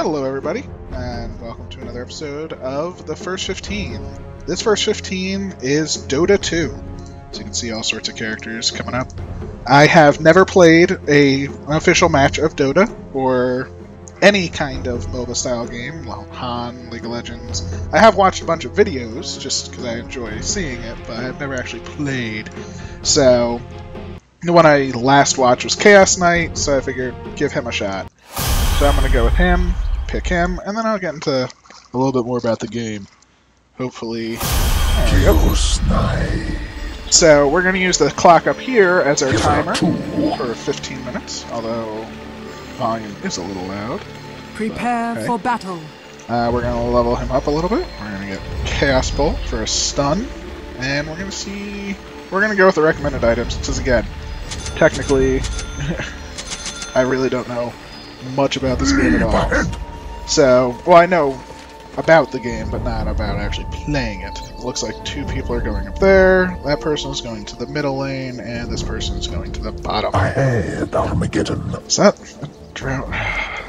Hello everybody, and welcome to another episode of the First 15. This First 15 is Dota 2, so you can see all sorts of characters coming up. I have never played an official match of Dota, or any kind of MOBA style game, well, Han, League of Legends. I have watched a bunch of videos, just because I enjoy seeing it, but I've never actually played. So, the one I last watched was Chaos Knight, so I figured give him a shot. So I'm going to go with him, pick him, and then I'll get into a little bit more about the game. Hopefully. There we go. So we're going to use the clock up here as our timer for 15 minutes, although volume is a little loud. Prepare for battle. We're going to level him up a little bit. We're going to get Chaos Bolt for a stun, and we're going to see... We're going to go with the recommended items, because again, technically, I really don't know much about this game at all. So, well, I know about the game, but not about actually playing it. It looks like two people are going up there, that person is going to the middle lane, and this person is going to the bottom. Armageddon. Is that a drought?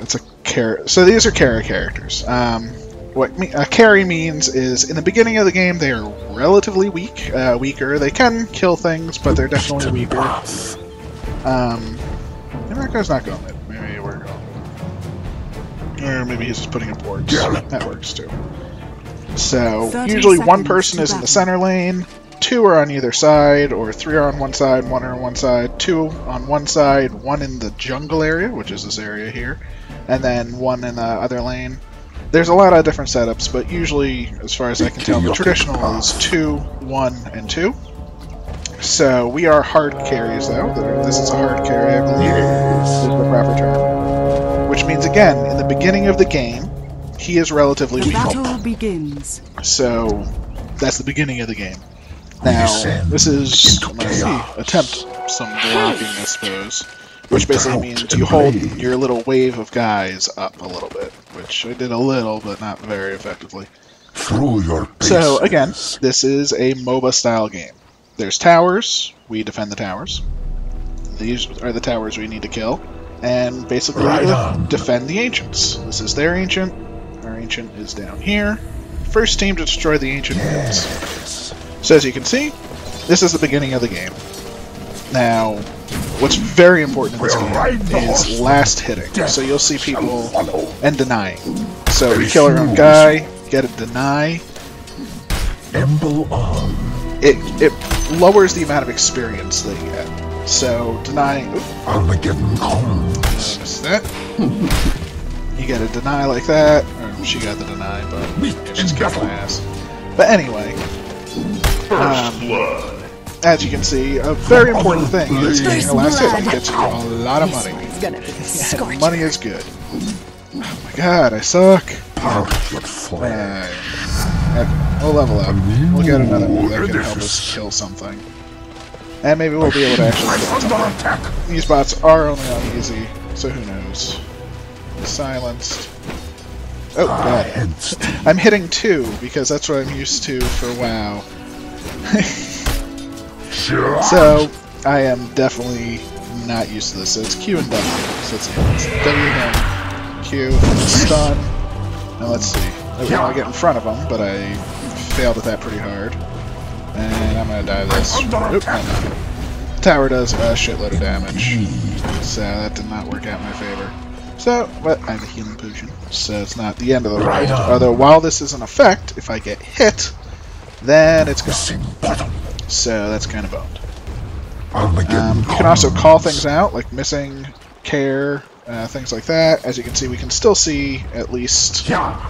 It's a carry. So these are carry characters. What a carry means is in the beginning of the game they are relatively weak, weaker. They can kill things, but they're definitely weaker. And that guy's not going mid. Maybe we're going. Or maybe he's just putting up wards. That works too. So usually one person is in the center lane, two are on either side, or three are on one side, one are on one side, two on one side, one in the jungle area, which is this area here, and then one in the other lane. There's a lot of different setups, but usually, as far as I can tell, the traditional is 2, 1, and 2. So we are hard carries, though. This is a hard carry, I believe, is the proper term. Which means, again, in the beginning of the game, he is relatively weak. The battle begins. So that's the beginning of the game. Now, this is, attempt some blocking, I suppose. Which basically means you hold your little wave of guys up a little bit, which I did a little, but not very effectively. So again, this is a MOBA style game. There's towers, we defend the towers. These are the towers we need to kill, and basically defend the ancients. This is their ancient, our ancient is down here. First team to destroy the ancient wins. So as you can see, this is the beginning of the game. Now, what's very important in this game is last hitting. So you'll see people and denying. So we kill our own guy, get a deny. It lowers the amount of experience that you get. So denying. Notice that. You get a deny like that. Or she got the deny, but she's kicked my ass. But anyway. As you can see, a very important thing is getting a last hit. It gets you a lot of money. And money is good. Oh my god, I suck. Okay, we'll level up. We'll get another move that can help us kill something. And maybe we'll be able to actually get something. These bots are only on easy, so who knows. Silenced. Oh, god. I'm hitting 2, because that's what I'm used to for WoW. So, I am definitely not used to this. So it's Q and W. So let's see. It's W him, Q, stun. Now let's see. I get in front of him, but I failed at that pretty hard. And I'm going to die this. Oop, tower does a shitload of damage. So that did not work out in my favor. So, but I have a healing potion. So it's not the end of the world. Although while this is an effect, if I get hit, then it's gone. So that's kind of boned. You can also call things out, like missing, care, things like that. As you can see, we can still see at least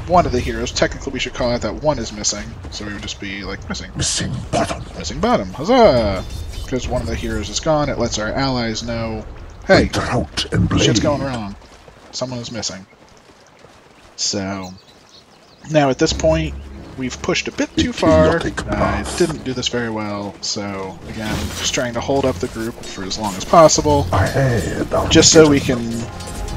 one of the heroes. Technically, we should call out that one is missing, so we would just be like missing. Missing bottom. Huzzah! Because one of the heroes is gone, it lets our allies know, hey, shit's going wrong. Someone is missing. So, now at this point, we've pushed a bit too far. I didn't do this very well, so again, just trying to hold up the group for as long as possible, just so we can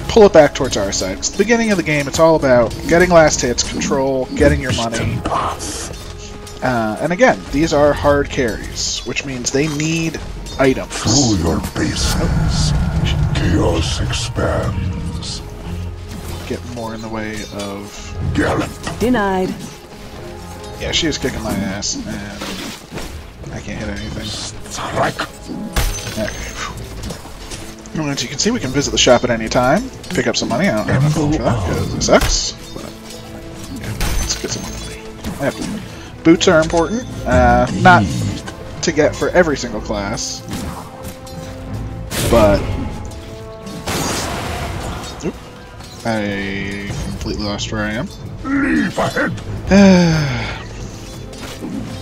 pull it back towards our side. It's the beginning of the game, it's all about getting last hits, control, getting your money. And again, these are hard carries, which means they need items. Through your bases, chaos expands. get more in the way of... Denied. Yeah, she is kicking my ass, and I can't hit anything. Okay. Well, as you can see, we can visit the shop at any time, pick up some money. I don't have enough money for that because it sucks. But yeah, let's get some money. Boots are important, not to get for every single class, but oop, I completely lost where I am. Leave ahead.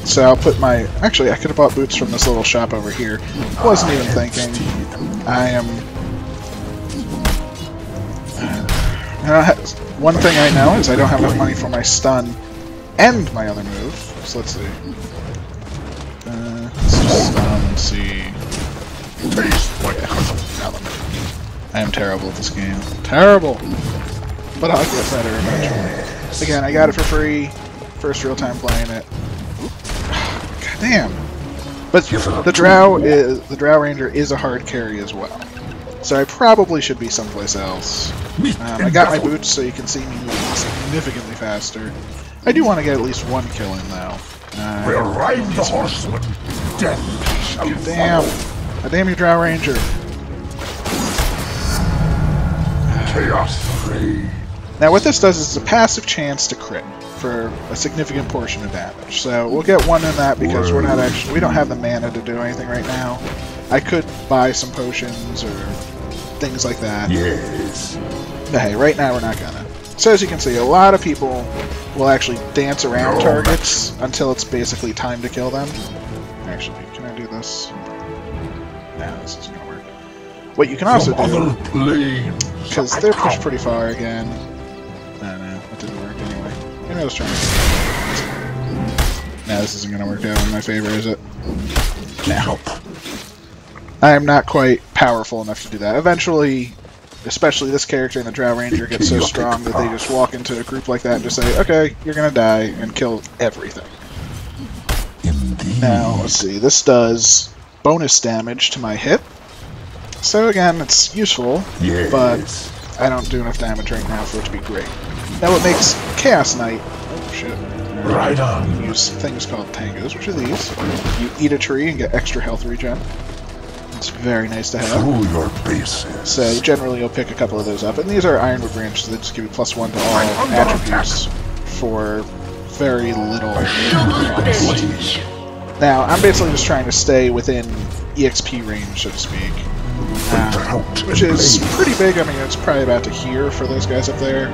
So I'll put my... Actually, I could have bought boots from this little shop over here. Wasn't even thinking. I am... one thing I know is I don't have enough money for my stun and my other move. So let's see. Let's just stun and see. I am terrible at this game. Terrible! But I'll get better eventually. Again, I got it for free. First real time playing it. God damn! But the Drow Ranger is a hard carry as well. So I probably should be someplace else. I got my boots so you can see me moving significantly faster. I do want to get at least one kill in though. We'll ride the horseman. Death shall damn! Damn you, Drow Ranger! Chaos free. Now what this does is it's a passive chance to crit for a significant portion of damage. So we'll get one in that because we don't have the mana to do anything right now. I could buy some potions or things like that. Yes. But hey, right now we're not gonna. So as you can see, a lot of people will actually dance around targets until it's basically time to kill them. Actually, can I do this? No, this isn't gonna work. What you can also do, because they're pushed pretty far again. No, that didn't work anyway. Maybe I was trying to... No, this isn't gonna work out in my favor, is it? No. I am not quite powerful enough to do that. Eventually, especially this character in the Drow Ranger gets so strong that they just walk into a group like that and just say, okay, you're gonna die, and kill everything. Now, let's see, this does bonus damage to my hit. So again, it's useful, but I don't do enough damage right now for it to be great. Now what makes Chaos Knight... Oh shit. Right on. You use things called tangos, which are these. You eat a tree and get extra health regen. It's very nice to have. Through your bases. So generally you'll pick a couple of those up. And these are Ironwood branches that just give you +1 to all attributes for very little cost. Now, I'm basically just trying to stay within EXP range, so to speak. Which is pretty big. I mean, it's probably about to here for those guys up there.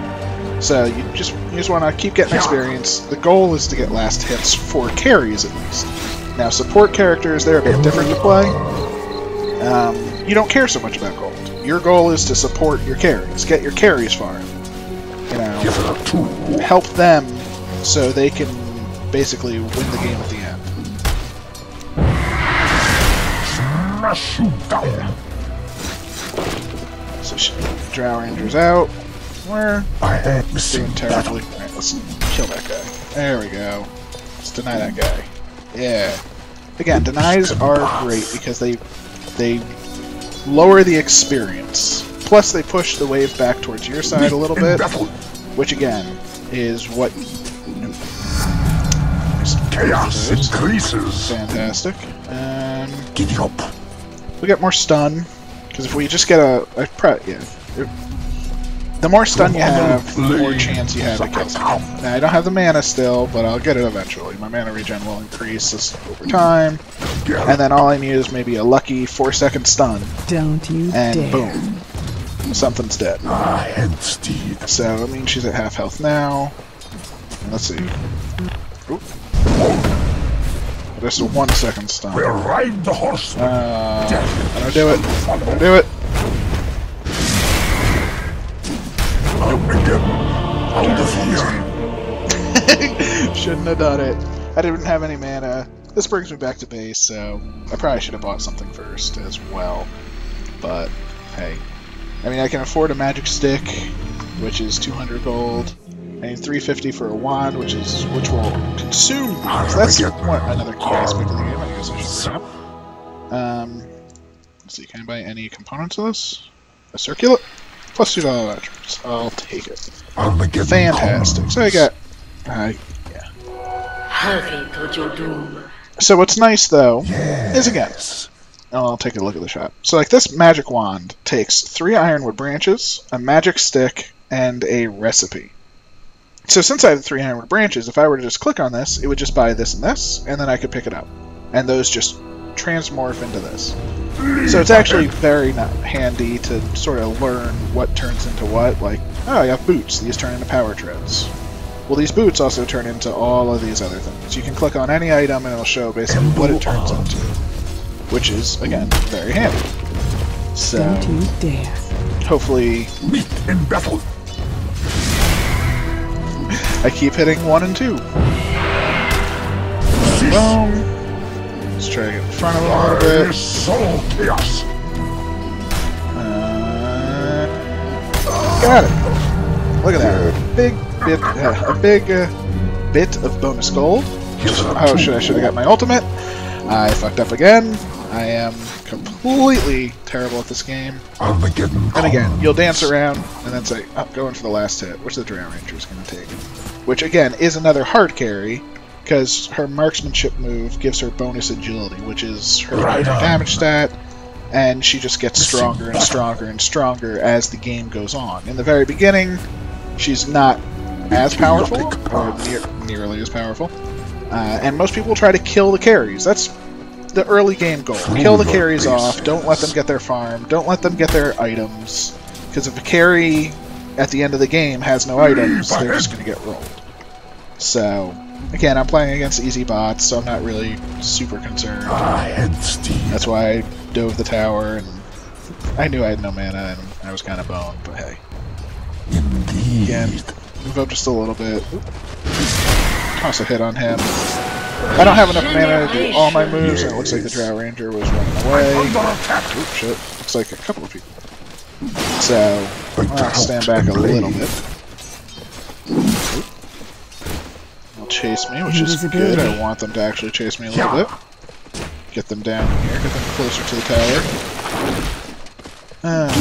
So you just want to keep getting experience. The goal is to get last hits for carries, at least. Now, support characters, they're a bit different to play. You don't care so much about gold. Your goal is to support your carries. Get your carries far. You know, help them so they can basically win the game at the end. Smash you down. So Drow Ranger's out. We're doing terribly. Alright, let's kill that guy. There we go. Let's deny that guy. Yeah. Again, denies are great because they lower the experience. Plus they push the wave back towards your side a little bit, which again is what chaos increases. Fantastic. Give up. We get more stun because if we just get the more stun you have, the more chance you have to kill someone. Now, I don't have the mana still, but I'll get it eventually. My mana regen will increase this over time. And then all I need is maybe a lucky 4-second stun. Don't you and dare. Boom. Something's dead. So, I mean, she's at half health now. And let's see. Oop. Just a 1-second stun. We'll ride the horse. I don't do it. I don't do it. Out of here. Shouldn't have done it. I didn't have any mana. This brings me back to base, so I probably should have bought something first as well. But hey, I mean, I can afford a magic stick, which is 200 gold. I need 350 for a wand, which will consume. So that's another key aspect of the game. I guess I should bring up. Let's see. Can I buy any components of this? A circular? Plus 2 value attributes. I'll take it. Armageddon. Fantastic. So I got... yeah. Hurry to your doom. So what's nice, though, is again... I'll take a look at the shop. So like this magic wand takes 3 ironwood branches, a magic stick, and a recipe. So since I have 3 ironwood branches, if I were to just click on this, it would just buy this, and then I could pick it up. And those just transmorph into this. So it's actually very handy to sort of learn what turns into what. Like, oh, I have boots. These turn into power treads. Well, these boots also turn into all of these other things. You can click on any item and it'll show basically what it turns into. Which is, again, very handy. So, Don't you dare. Hopefully... Meet in battle. I keep hitting 1 and 2. Boom. Let's try to get in front of him a little bit. Soul chaos. Got it. Look at that. Big bit of bonus gold. Oh, I should have got my ultimate. I fucked up again. I am completely terrible at this game. Armageddon. And again, you'll dance around and then say, oh, go in for the last hit, which the Drow Ranger is going to take. Which, again, is another hard carry, because her marksmanship move gives her bonus agility, which is her damage stat, and she just gets stronger and stronger and stronger as the game goes on. In the very beginning, she's not as powerful, or nearly as powerful, and most people try to kill the carries. That's the early game goal. Kill the carries off, don't let them get their farm, don't let them get their items, because if a carry at the end of the game has no items, they're just going to get rolled. So, again, I'm playing against easy bots, so I'm not really super concerned. That's why I dove the tower, and I knew I had no mana, and I was kind of boned, but hey. Again, move up just a little bit. Toss a hit on him. I don't have enough mana to do all my moves, and it looks like the Drow Ranger was running away. Oops, shit. Looks like a couple of people. So, I'll stand back a little bit. They'll chase me, which is good. I want them to actually chase me a little bit. Get them down here, get them closer to the tower.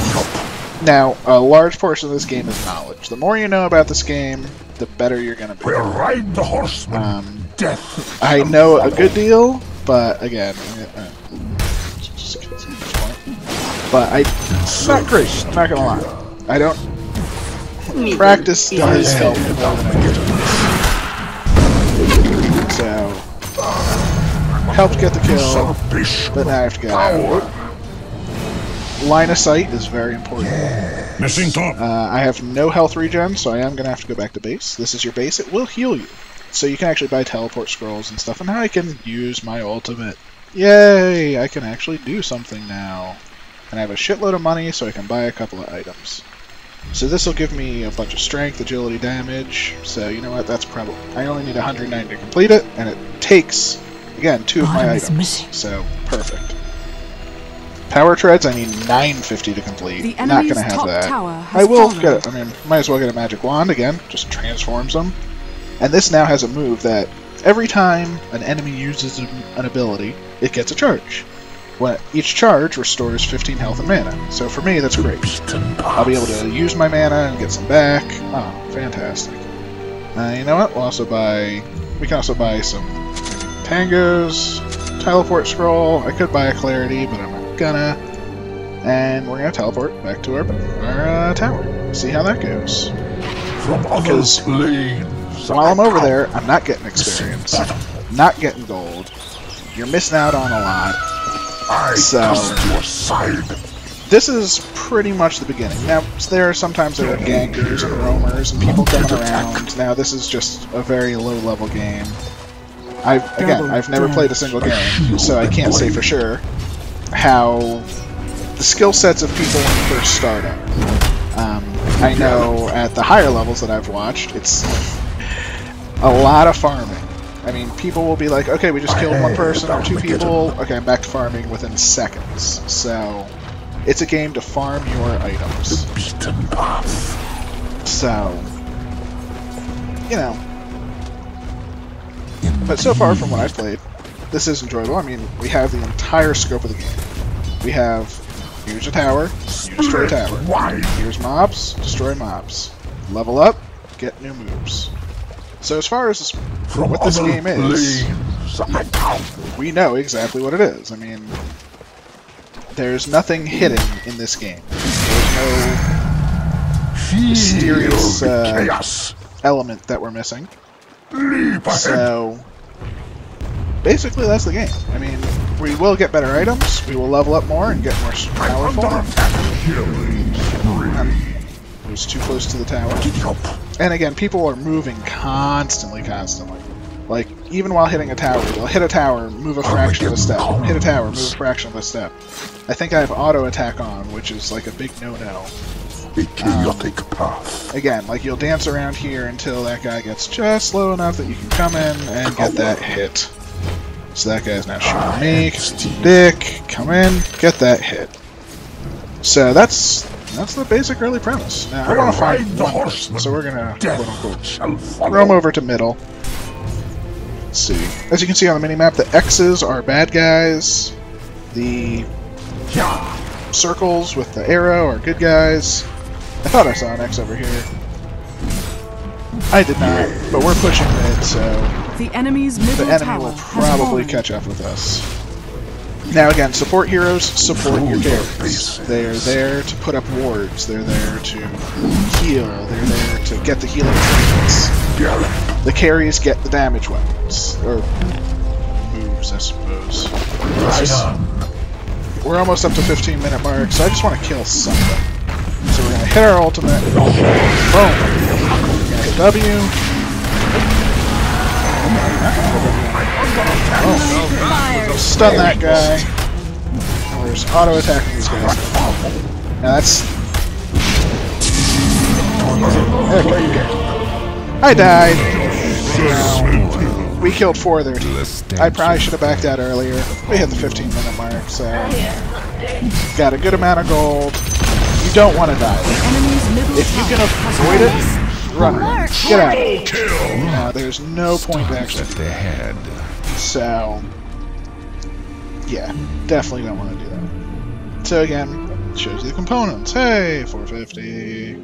Now, a large portion of this game is knowledge. The more you know about this game, the better you're going to be. We'll ride the horseman. Death. I know a good deal, but again, but not great. I'm not gonna lie. I don't. Practice does help more than I do. So helped get the kill, but now I have to get out. Line of sight is very important. Missing top. I have no health regen, so I am gonna have to go back to base. This is your base. It will heal you. So you can actually buy teleport scrolls and stuff, and now I can use my ultimate. Yay! I can actually do something now. And I have a shitload of money, so I can buy a couple of items. So this will give me a bunch of strength, agility, damage. So you know what, that's probably... I only need 190 to complete it, and it takes, again, 2 of my items. So, perfect. Power treads, I need 950 to complete. Not gonna have that. I will get it. I mean, might as well get a magic wand again. Just transforms them. And this now has a move that every time an enemy uses an ability, it gets a charge. When each charge restores 15 health and mana. So for me, that's great. I'll be able to use my mana and get some back. Oh, fantastic. You know what? We'll also buy... We can also buy some tangos, teleport scroll. I could buy a clarity, but I'm not gonna. And we're gonna teleport back to our tower. See how that goes. Because while I'm over there, I'm not getting experience, not getting gold. You're missing out on a lot. So this is pretty much the beginning. Now, sometimes there are gankers and roamers and people coming around. Now, this is just a very low-level game. I've never played a single game, so I can't say for sure how the skill sets of people when you first start up. I know at the higher levels that I've watched, it's a lot of farming. I mean, people will be like, okay, we just killed 1 person or 2 people. Okay, I'm back to farming within seconds. So, it's a game to farm your items. So, you know. But so far from what I've played, this is enjoyable. I mean, we have the entire scope of the game. We have use a tower, use destroy tower. Here's mobs, destroy mobs. Level up, get new moves. So as far as what this game is, we know exactly what it is. I mean, there's nothing hidden in this game. There's no mysterious element that we're missing. So basically that's the game. I mean, we will get better items, we will level up more and get more powerful. It was too close to the tower. And again, people are moving constantly. Like, even while hitting a tower, they'll hit a tower, move a fraction of a step. Hit a tower, move a fraction of a step. I think I have auto attack on, which is like a big no-no. Again, like, you'll dance around here until that guy gets just low enough that you can come in and get that hit. So that guy's now shooting me, because he's a dick. Come in, get that hit. So that's the basic early premise. Now, I want to find one, so we're gonna, quote-unquote, roam over to middle. Let's see. As you can see on the minimap, the X's are bad guys. The circles with the arrow are good guys. I thought I saw an X over here. I did not, but we're pushing mid, so the enemy's middle enemy will probably catch up with us. Now again, support heroes support your carries. They are there to put up wards, they're there to heal, they're there to get the healing treatments. The carries get the damage weapons. Or moves, I suppose. We're almost up to 15-minute mark, so I just want to kill something. So we're going to hit our ultimate. Boom! We're going to hit W. Oh, stun that guy. And we're just auto-attacking these guys. Now that's... Okay. I died. We killed 4 of their team. I probably should have backed out earlier. We hit the 15-minute mark, so... Got a good amount of gold. You don't want to die. If you can avoid it, run. Get out. There's no point to actually do that. So, yeah, definitely don't want to do that. So again, shows you the components. Hey, 450,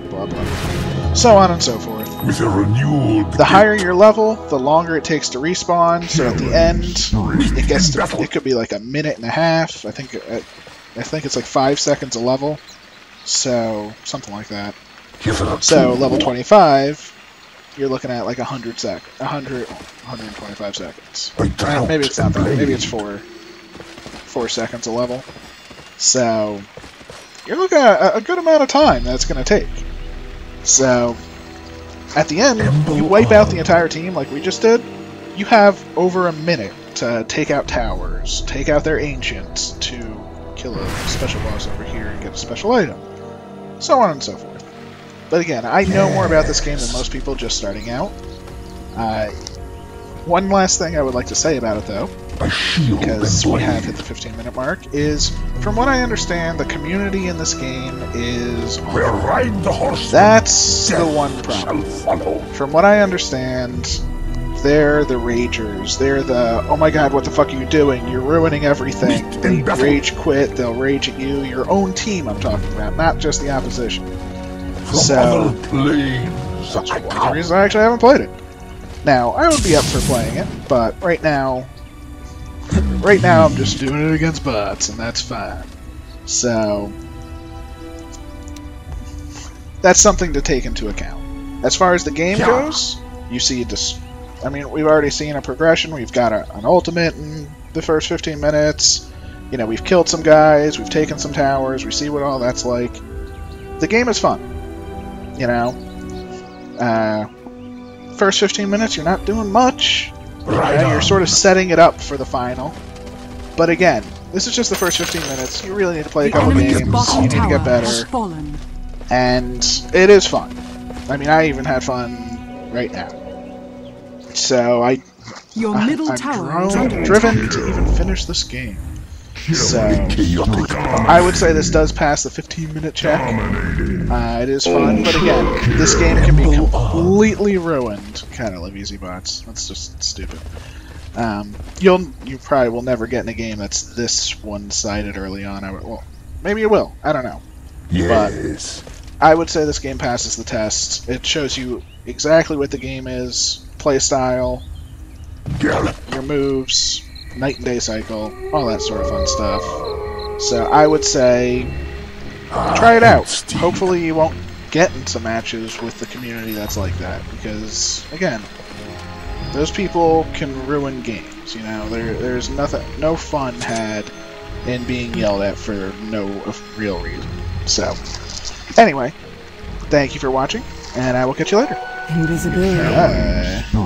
blah blah, so on and so forth. With a renewed the higher your level, the longer it takes to respawn. So at the end, it gets to, it could be like a minute and a half. I think it's like 5 seconds a level. So something like that. So level 25, you're looking at like 125 seconds. Maybe it's not that. Maybe it's 4 seconds a level. So you're looking at a good amount of time that's going to take. So at the end, you wipe out the entire team like we just did. You have over a minute to take out towers, take out their ancients, to kill a special boss over here and get a special item, so on and so forth. But again, I know more about this game than most people just starting out. One last thing I would like to say about it, though, because we have hit the 15-minute mark, is from what I understand, the community in this game is awful. That's the one problem. From what I understand, they're the ragers. They're the, oh my god, what the fuck are you doing? You're ruining everything. They rage quit, they'll rage at you. Your own team I'm talking about, not just the opposition. So, that's one of the reasons I actually haven't played it. Now, I would be up for playing it, but right now I'm just doing it against bots, and that's fine. So, that's something to take into account. As far as the game goes, you see I mean, we've already seen a progression. We've got an ultimate in the first 15 minutes. You know, we've killed some guys, we've taken some towers, we see what all that's like. The game is fun. You know, first 15 minutes, you're not doing much. You're sort of setting it up for the final. But again, this is just the first 15 minutes. You really need to play a couple games. You need to get better. And it is fun. I mean, I even had fun right now. So I'm driven to even finish this game. So I would say this does pass the 15-minute check. It is fun, but again, this game can be completely ruined. Kind of love easy bots. That's just stupid. You probably will never get in a game that's this one-sided early on. Well, Maybe you will. I don't know. Yes. I would say this game passes the test. It shows you exactly what the game is, playstyle, your moves, night and day cycle, all that sort of fun stuff. So I would say try it out. Hopefully you won't get into matches with the community that's like that, because again, those people can ruin games. You know, there's no fun had in being yelled at for no real reason. So anyway, thank you for watching, and I will catch you later. Invisibility. Bye.